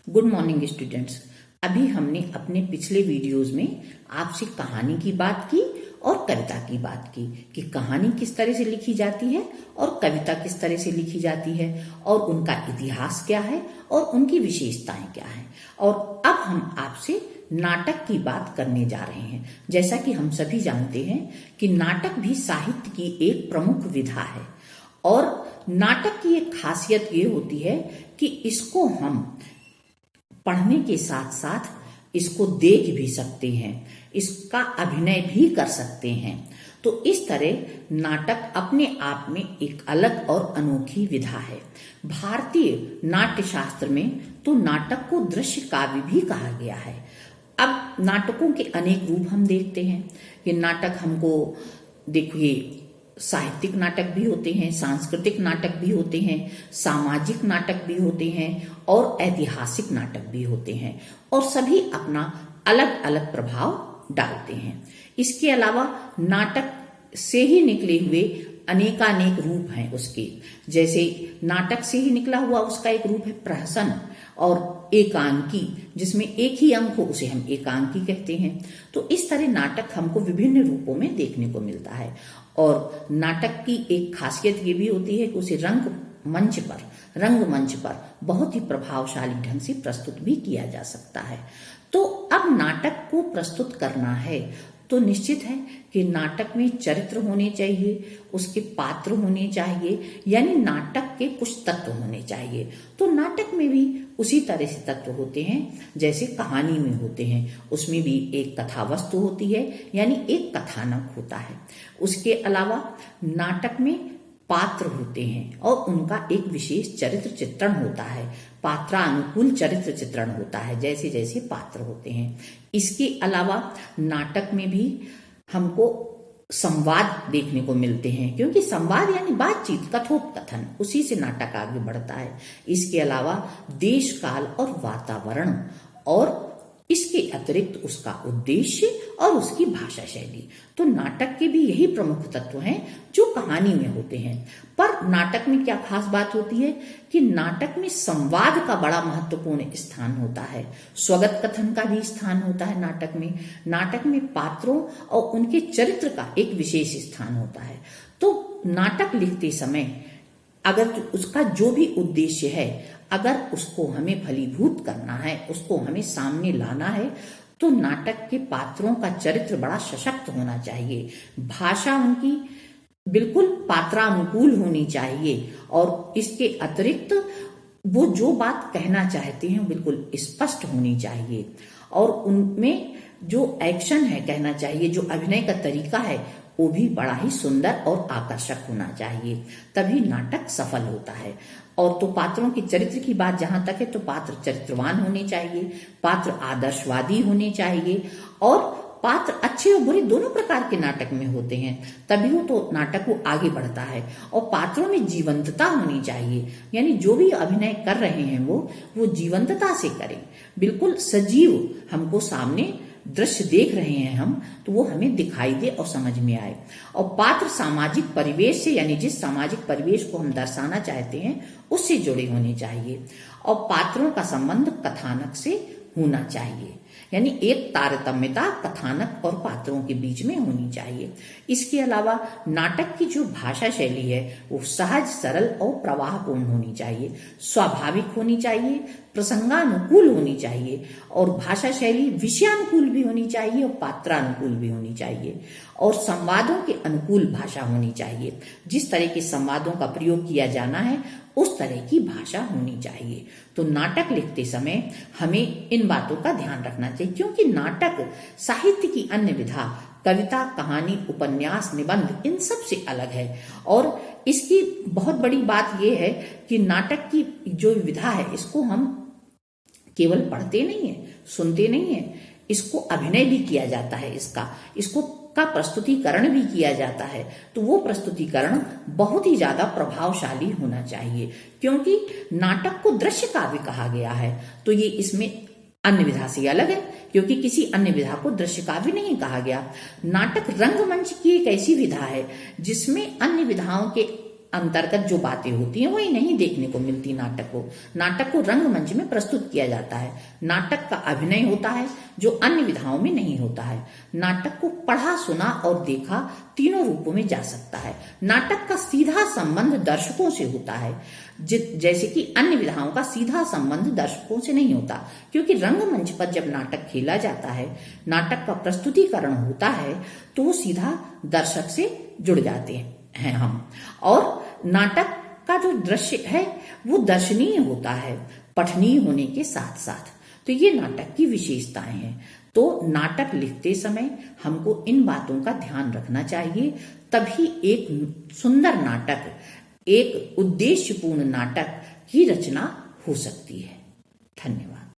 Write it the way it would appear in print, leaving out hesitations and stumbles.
Good morning students. अभी हमने अपने पिछले वीडियोस में आपसे कहानी की बात की और कविता की बात की कि कहानी किस तरह से लिखी जाती है और कविता किस तरह से लिखी जाती है और उनका इतिहास क्या है और उनकी विशेषताएं क्या हैं। और अब हम आपसे नाटक की बात करने जा रहे हैं। जैसा कि हम सभी जानते हैं कि नाटक भी साहित्य की एक प्रमुख विधा है और नाटक की एक खासियत ये होती है कि इसको हम पढ़ने के साथ साथ इसको देख भी सकते हैं, इसका अभिनय भी कर सकते हैं। तो इस तरह नाटक अपने आप में एक अलग और अनोखी विधा है। भारतीय नाट्य शास्त्र में तो नाटक को दृश्य काव्य भी कहा गया है। अब नाटकों के अनेक रूप हम देखते हैं। ये नाटक हमको देखिए, साहित्यिक नाटक भी होते हैं, सांस्कृतिक नाटक भी होते हैं, सामाजिक नाटक भी होते हैं और ऐतिहासिक नाटक भी होते हैं और सभी अपना अलग अलग प्रभाव डालते हैं। इसके अलावा नाटक से ही निकले हुए अनेकानेक रूप हैं उसके। जैसे नाटक से ही निकला हुआ उसका एक रूप है प्रहसन और एकांकी, जिसमें एक ही अंक हो उसे हम एकांकी कहते हैं। तो इस तरह नाटक हमको विभिन्न रूपों में देखने को मिलता है। और नाटक की एक खासियत ये भी होती है कि उसे रंगमंच पर बहुत ही प्रभावशाली ढंग से प्रस्तुत भी किया जा सकता है। तो अब नाटक को प्रस्तुत करना है तो निश्चित है कि नाटक में चरित्र होने चाहिए, उसके पात्र होने चाहिए, यानी नाटक के कुछ तत्व होने चाहिए। तो नाटक में भी उसी तरह से तत्व होते हैं जैसे कहानी में होते हैं। उसमें भी एक कथा वस्तु होती है, यानी एक कथानक होता है। उसके अलावा नाटक में पात्र होते हैं और उनका एक विशेष चरित्र चित्रण होता है, पात्रानुकूल चरित्र चित्रण होता है, जैसे जैसे पात्र होते हैं। इसके अलावा नाटक में भी हमको संवाद देखने को मिलते हैं, क्योंकि संवाद यानी बातचीत, कथोपकथन, उसी से नाटक आगे बढ़ता है। इसके अलावा देश काल और वातावरण और इसके अतिरिक्त उसका उद्देश्य और उसकी भाषा शैली। तो नाटक के भी यही प्रमुख तत्व हैं जो कहानी में होते हैं। पर नाटक में क्या खास बात होती है कि नाटक में संवाद का बड़ा महत्वपूर्ण स्थान होता है, स्वगत कथन का भी स्थान होता है नाटक में। नाटक में पात्रों और उनके चरित्र का एक विशेष स्थान होता है। तो नाटक लिखते समय अगर उसका जो भी उद्देश्य है, अगर उसको हमें फलीभूत करना है, उसको हमें सामने लाना है, तो नाटक के पात्रों का चरित्र बड़ा सशक्त होना चाहिए, भाषा उनकी बिल्कुल पात्रानुकूल होनी चाहिए और इसके अतिरिक्त वो जो बात कहना चाहते हैं बिल्कुल स्पष्ट होनी चाहिए और उनमें जो एक्शन है कहना चाहिए, जो अभिनय का तरीका है वो भी बड़ा ही सुंदर और आकर्षक होना चाहिए, तभी नाटक सफल होता है। और तो पात्रों के चरित्र की बात जहां तक है तो पात्र चरित्रवान होने चाहिए, पात्र आदर्शवादी होने चाहिए और पात्र अच्छे और बुरे दोनों प्रकार के नाटक में होते हैं, तभी वो तो नाटक वो आगे बढ़ता है। और पात्रों में जीवंतता होनी चाहिए, यानी जो भी अभिनय कर रहे हैं वो जीवंतता से करें, बिल्कुल सजीव हमको सामने दृश्य देख रहे हैं हम तो वो हमें दिखाई दे और समझ में आए। और पात्र सामाजिक परिवेश से, यानी जिस सामाजिक परिवेश को हम दर्शाना चाहते हैं उससे जुड़े होने चाहिए। और पात्रों का संबंध कथानक से होना चाहिए, यानी एक तारतम्यता कथानक और पात्रों के बीच में होनी चाहिए। इसके अलावा नाटक की जो भाषा शैली है वो सहज, सरल और प्रवाहपूर्ण होनी चाहिए, स्वाभाविक होनी चाहिए, प्रसंगानुकूल होनी चाहिए और भाषा शैली विषयानुकूल भी होनी चाहिए और पात्रानुकूल भी होनी चाहिए और संवादों के अनुकूल भाषा होनी चाहिए। जिस तरह के संवादों का प्रयोग किया जाना है उस तरह की भाषा होनी चाहिए। तो नाटक लिखते समय हमें इन बातों का ध्यान रखना चाहिए, क्योंकि नाटक साहित्य की अन्य विधा, कविता, कहानी, उपन्यास, निबंध, इन सब से अलग है। और इसकी बहुत बड़ी बात यह है कि नाटक की जो विधा है इसको हम केवल पढ़ते नहीं है, सुनते नहीं है, इसको अभिनय भी किया जाता है, इसको का प्रस्तुतिकरण भी किया जाता है। तो वो प्रस्तुतिकरण बहुत ही ज्यादा प्रभावशाली होना चाहिए, क्योंकि नाटक को दृश्य काव्य कहा गया है। तो ये इसमें अन्य विधा से अलग है, क्योंकि किसी अन्य विधा को दृश्य काव्य नहीं कहा गया। नाटक रंगमंच की एक ऐसी विधा है जिसमें अन्य विधाओं के अंतर्गत जो बातें होती हैं वही नहीं देखने को मिलती नाटक को। नाटक को रंगमंच में प्रस्तुत किया जाता है। नाटक का अभिनय होता है जो अन्य विधाओं में नहीं होता है। नाटक को पढ़ा, सुना और देखा तीनों रूपों में जा सकता है। नाटक का सीधा संबंध दर्शकों से होता है, जैसे कि अन्य विधाओं का सीधा संबंध दर्शकों से नहीं होता, क्योंकि रंगमंच पर जब नाटक खेला जाता है, नाटक का प्रस्तुतिकरण होता है, तो वो सीधा दर्शक से जुड़ जाते हैं हम। और नाटक का जो दृश्य है वो दर्शनीय होता है, पठनीय होने के साथ साथ। तो ये नाटक की विशेषताएं हैं। तो नाटक लिखते समय हमको इन बातों का ध्यान रखना चाहिए, तभी एक सुंदर नाटक, एक उद्देश्यपूर्ण नाटक की रचना हो सकती है। धन्यवाद।